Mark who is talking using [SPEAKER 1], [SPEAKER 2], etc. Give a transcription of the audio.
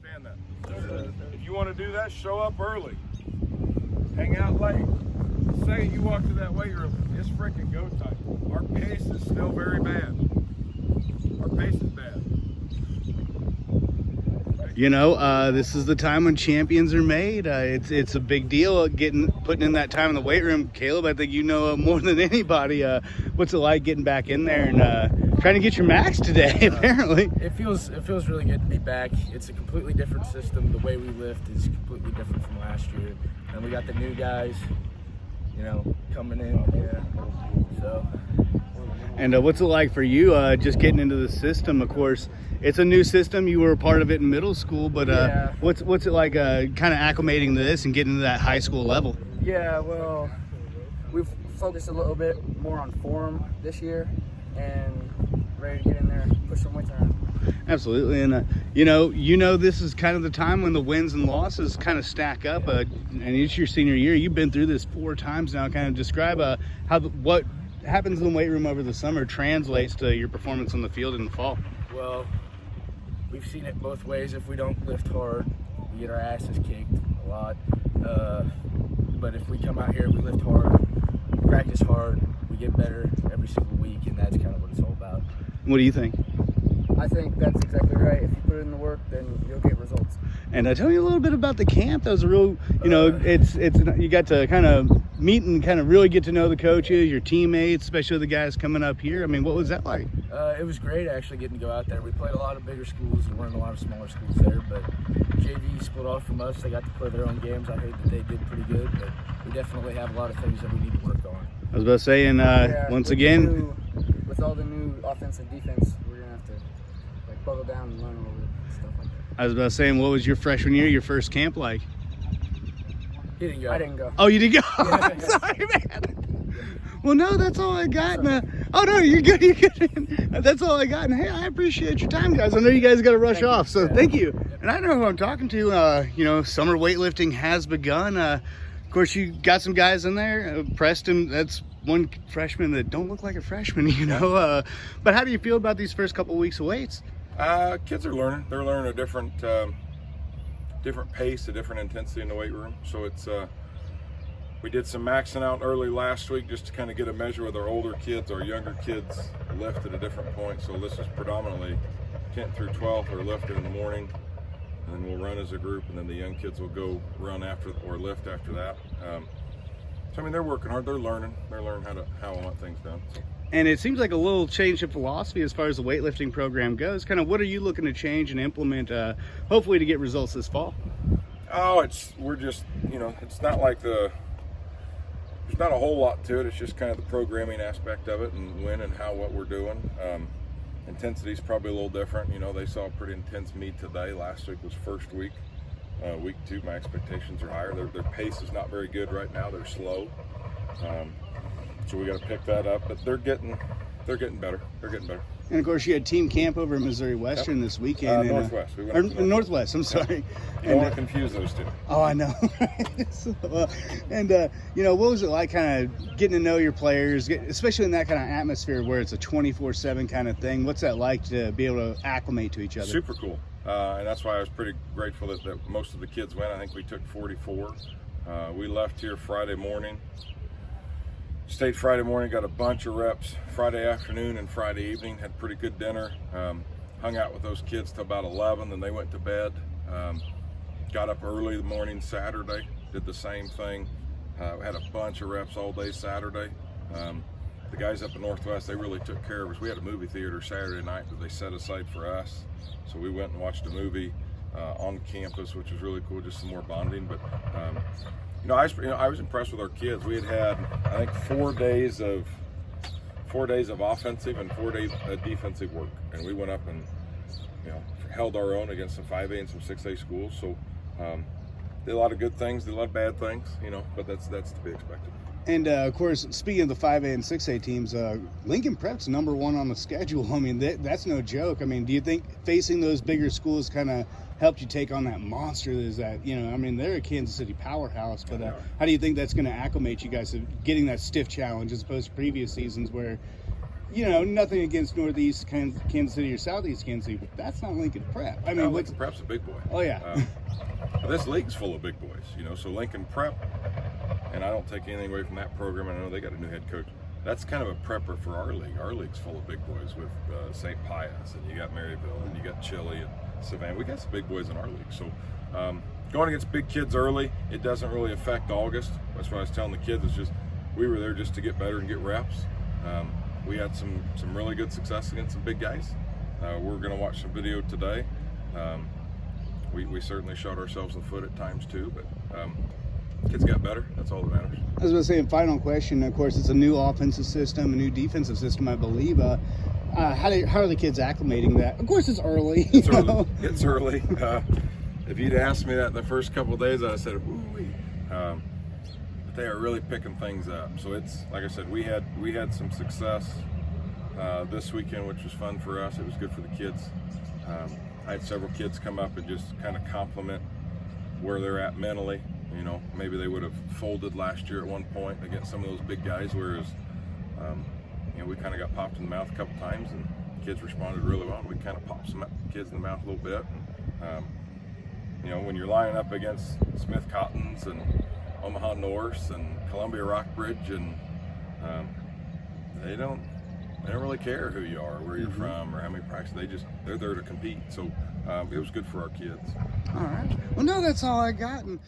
[SPEAKER 1] understand that. If you want to do that, show up early. Hang out late. The second you walk to that weight room, it's freaking go time. Our pace is still very bad. Our pace is bad.
[SPEAKER 2] You know, this is the time when champions are made. It's a big deal putting in that time in the weight room. Caleb, I think you know more than anybody. What's it like getting back in there and trying to get your max today? Apparently,
[SPEAKER 3] it feels really good to be back. It's a completely different system. The way we lift is completely different from last year, and we got the new guys, you know, coming in. Yeah. So.
[SPEAKER 2] And what's it like for you just getting into the system? Of course, it's a new system. You were a part of it in middle school, but
[SPEAKER 3] yeah.
[SPEAKER 2] what's it like kind of acclimating to this and getting to that high school level?
[SPEAKER 4] Yeah, well, we've focused a little bit more on form this year and ready to get in there and push some weights around.
[SPEAKER 2] Absolutely, and you know this is kind of the time when the wins and losses kind of stack up. And it's your senior year. You've been through this 4 times now. Kind of describe what happens in the weight room over the summer translates to your performance on the field in the fall.
[SPEAKER 3] Well, we've seen it both ways. If we don't lift hard, we get our asses kicked a lot. But if we come out here, we lift hard, practice hard, we get better every single week, and that's kind of what it's all about.
[SPEAKER 2] What do you think?
[SPEAKER 4] I think that's exactly right. If you put in the work, then you'll get results.
[SPEAKER 2] And tell me a little bit about the camp. That was a real, it's you got to kind of meet and kind of really get to know the coaches, your teammates, especially the guys coming up here. I mean, what was that like?
[SPEAKER 3] It was great actually getting to go out there. We played a lot of bigger schools and we're in a lot of smaller schools there, but JV split off from us. They got to play their own games. I heard that they did pretty good, but we definitely have a lot of things that we need to work on.
[SPEAKER 2] I was about to say, and once again,
[SPEAKER 4] with all the new offense and defense, we're gonna have to buckle down and learn a little bit stuff like that.
[SPEAKER 2] I was about to say, and what was your freshman year, your first camp like?
[SPEAKER 3] He didn't go.
[SPEAKER 4] I didn't go.
[SPEAKER 2] Oh, you didn't go?
[SPEAKER 4] Yeah.
[SPEAKER 2] I'm sorry, man. Well, no, that's all I got. Oh, no, you're good. You're good. That's all I got. And hey, I appreciate your time, guys. I know you guys got to rush off, so thank you. And I know who I'm talking to. Summer weightlifting has begun. Of course, you got some guys in there. Preston, that's one freshman that don't look like a freshman, But how do you feel about these first couple weeks of weights?
[SPEAKER 1] Kids are learning. They're learning a different pace, a different intensity in the weight room. So it's we did some maxing out early last week just to kind of get a measure with our older kids. Our younger kids lift at a different point. So this is predominantly 10th through 12th are lifted in the morning, and then we'll run as a group, and then the young kids will go run after or lift after that. So I mean, they're working hard. They're learning. They're learning how I want things done. So.
[SPEAKER 2] And it seems like a little change of philosophy as far as the weightlifting program goes. Kind of what are you looking to change and implement, hopefully to get results this fall?
[SPEAKER 1] Oh, we're just, it's not like there's not a whole lot to it. It's just kind of the programming aspect of it and when and how, what we're doing. Intensity is probably a little different. They saw a pretty intense meet today. Last week was first week. Week 2, my expectations are higher. Their pace is not very good right now. They're slow. So we got to pick that up, but they're getting better. They're getting better.
[SPEAKER 2] And of course, you had team camp over at Missouri Western this weekend.
[SPEAKER 1] Northwest. We went
[SPEAKER 2] Northwest. I'm sorry.
[SPEAKER 1] You don't want to confuse those two.
[SPEAKER 2] Oh, I know. What was it like, kind of getting to know your players, especially in that kind of atmosphere where it's a 24/7 kind of thing? What's that like to be able to acclimate to each other?
[SPEAKER 1] Super cool, and that's why I was pretty grateful that most of the kids went. I think we took 44. We left here Friday morning. Stayed Friday morning, got a bunch of reps Friday afternoon and Friday evening, had pretty good dinner, hung out with those kids till about 11, then they went to bed. Got up early the morning Saturday, did the same thing, had a bunch of reps all day Saturday. The guys up in Northwest, they really took care of us. We had a movie theater Saturday night that they set aside for us, so we went and watched a movie on campus, which was really cool, just some more bonding. But I was impressed with our kids. We had I think 4 days of offensive and 4 days of defensive work, and we went up and held our own against some 5A and some 6A schools. So did a lot of good things, did a lot of bad things, but that's to be expected.
[SPEAKER 2] And of course, speaking of the 5A and 6A teams, Lincoln Prep's #1 on the schedule. I mean, that's no joke. I mean, do you think facing those bigger schools kind of helped you take on that monster that is that, they're a Kansas City powerhouse, but how do you think that's going to acclimate you guys to getting that stiff challenge as opposed to previous seasons where you know, nothing against Northeast Kansas City or Southeast Kansas City, but that's not Lincoln Prep. I mean, what's
[SPEAKER 1] Lincoln Prep's a big boy.
[SPEAKER 2] Oh yeah.
[SPEAKER 1] This league's full of big boys, you know. So Lincoln Prep, and I don't take anything away from that program. I know they got a new head coach. That's kind of a prepper for our league. Our league's full of big boys with St. Pius, and you got Maryville, and you got Chile and Savannah. We got some big boys in our league. So going against big kids early, it doesn't really affect August. That's what I was telling the kids. It's just we were there just to get better and get reps. We had some really good success against some big guys. We're going to watch some video today. We certainly shot ourselves in the foot at times too, but kids got better. That's all that matters.
[SPEAKER 2] I was going to say, final question. Of course, it's a new offensive system, a new defensive system, I believe. How are the kids acclimating that? Of course, it's early.
[SPEAKER 1] It's early. It's early. If you'd asked me that the first couple of days, I'd have said, "Ooh-wee." But they are really picking things up. So it's like I said, we had some success this weekend, which was fun for us. It was good for the kids. I had several kids come up and just kind of compliment where they're at mentally. You know, maybe they would have folded last year at one point against some of those big guys, whereas you know, we kind of got popped in the mouth a couple times, and kids responded really well. We kind of popped some kids in the mouth a little bit. You know, when you're lining up against Smith Cottons and Omaha North and Columbia Rockbridge, and they don't really care who you are, where you're from, or how many practices. They're there to compete. So it was good for our kids.
[SPEAKER 2] All right. Well, no, that's all I got. And